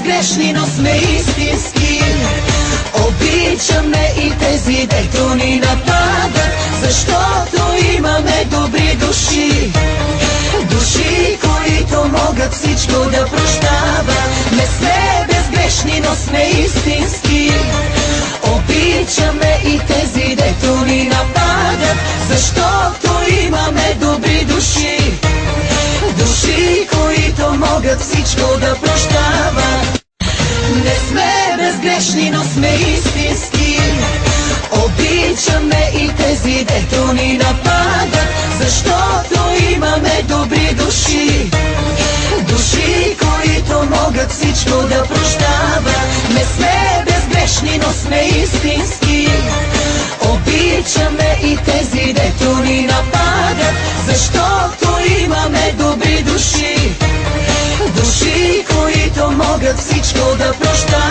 безгрешни, но сме истински. Обичаме и тези, дето ни нападат, защото имаме добри души. Души, които могат всичко да прощават. Не сме безгрешни, но сме истински. Обичаме и тези, дето ни нападат, защото имаме добри души. Души, които могат всичко да прощават. Не сме безгрешни, но сме истински. Обичаме и тези, дето ни нападат, защото имаме добри души. Души, които могат всичко да прощават. Не сме безгрешни, но сме истински. Обичаме и тези, дето ни нападат, защото имаме добри души. Души, които могат всичко да прощават.